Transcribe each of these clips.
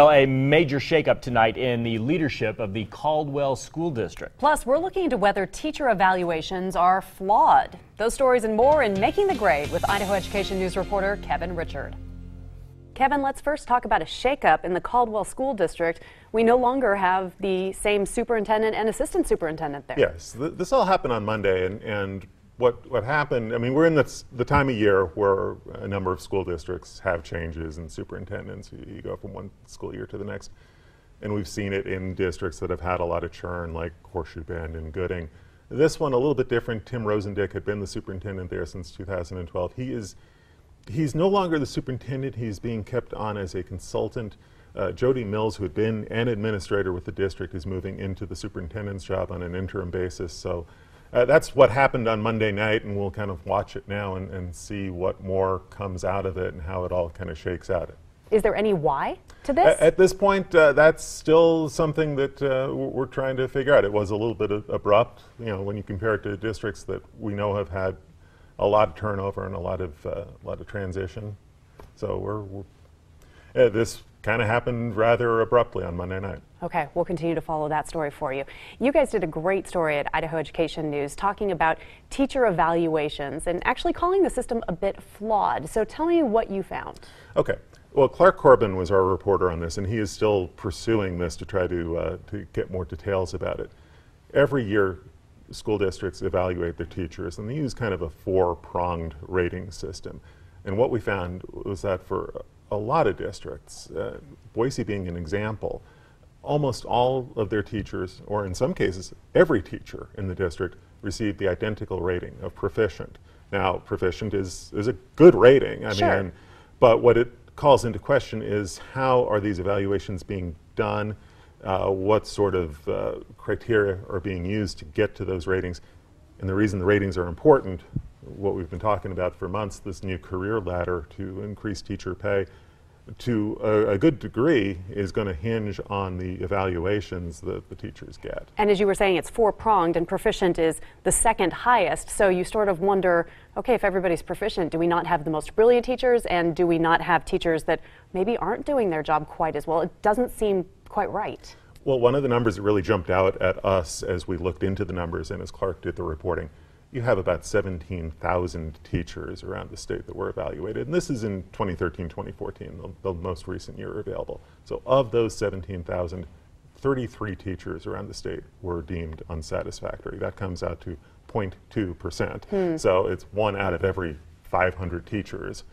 Well, a major shakeup tonight in the leadership of the Caldwell School District. Plus, we're looking into whether teacher evaluations are flawed. Those stories and more in Making the Grade with Idaho Education News reporter Kevin Richert. Kevin, let's first talk about a shakeup in the Caldwell School District. We no longer have the same superintendent and assistant superintendent there. Yes, this all happened on Monday, and what happened, I mean, we're in the time of year where a number of school districts have changes in superintendents. You go from one school year to the next, and we've seen it in districts that have had a lot of churn, like Horseshoe Bend and Gooding. This one a little bit different. Tim Rosendick had been the superintendent there since 2012. He's no longer the superintendent. He's being kept on as a consultant. Jody Mills, who had been an administrator with the district, is moving into the superintendent's job on an interim basis. So that's what happened on Monday night, and we'll kind of watch it now and see what more comes out of it and how it all kind of shakes out. Is there any why to this? At this point, that's still something that we're trying to figure out. It was a little bit abrupt, you know, when you compare it to districts that we know have had a lot of turnover and a lot of transition. So this kind of happened rather abruptly on Monday night. Okay, we'll continue to follow that story for you. You guys did a great story at Idaho Education News talking about teacher evaluations and actually calling the system a bit flawed. So tell me what you found. Okay. Well, Clark Corbin was our reporter on this, and he is still pursuing this to try to get more details about it. Every year, school districts evaluate their teachers, and they use kind of a four-pronged rating system. And what we found was that for a lot of districts, Boise being an example, almost all of their teachers, or in some cases every teacher in the district, received the identical rating of proficient. Now, proficient is a good rating, I mean, but what it calls into question is how are these evaluations being done, what sort of criteria are being used to get to those ratings. And the reason the ratings are important, what we've been talking about for months, this new career ladder to increase teacher pay, to a good degree is going to hinge on the evaluations that the teachers get. And as you were saying, it's four-pronged, and proficient is the second highest. So you sort of wonder, okay, if everybody's proficient, do we not have the most brilliant teachers, and do we not have teachers that maybe aren't doing their job quite as well? It doesn't seem quite right. Well, one of the numbers that really jumped out at us as we looked into the numbers and as Clark did the reporting, you have about 17,000 teachers around the state that were evaluated. And this is in 2013, 2014, the most recent year available. So of those 17,000, 33 teachers around the state were deemed unsatisfactory. That comes out to 0.2%. So it's 1 out of every 500 teachers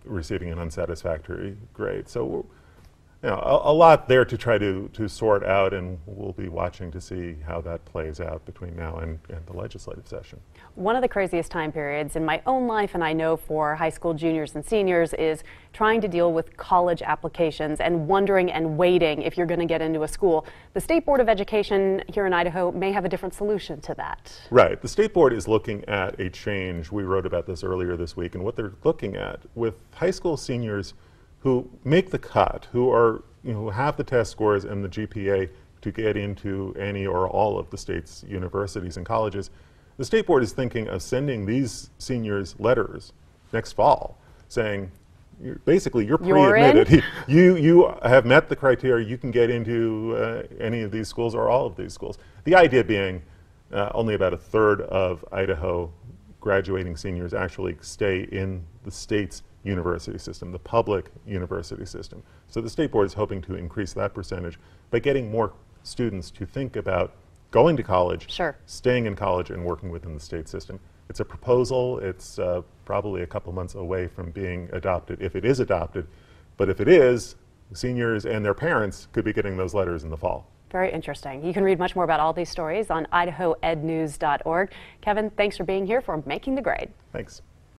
receiving an unsatisfactory grade. So you know, a lot there to try to sort out, and we'll be watching to see how that plays out between now and the legislative session. One of the craziest time periods in my own life, and I know for high school juniors and seniors, is trying to deal with college applications and wondering and waiting if you're going to get into a school. The State Board of Education here in Idaho may have a different solution to that. Right. The State Board is looking at a change. We wrote about this earlier this week, and what they're looking at with high school seniors who make the cut, who are, who have the test scores and the GPA to get into any or all of the state's universities and colleges, the State Board is thinking of sending these seniors letters next fall saying, basically, you're pre-admitted. You have met the criteria. You can get into any of these schools or all of these schools. The idea being only about a third of Idaho graduating seniors actually stay in the state's university system, the public university system. So the State Board is hoping to increase that percentage by getting more students to think about going to college, staying in college, and working within the state system. It's a proposal. It's probably a couple months away from being adopted, if it is adopted. But if it is, seniors and their parents could be getting those letters in the fall. Very interesting. You can read much more about all these stories on idahoednews.org. Kevin, thanks for being here for Making the Grade. Thanks.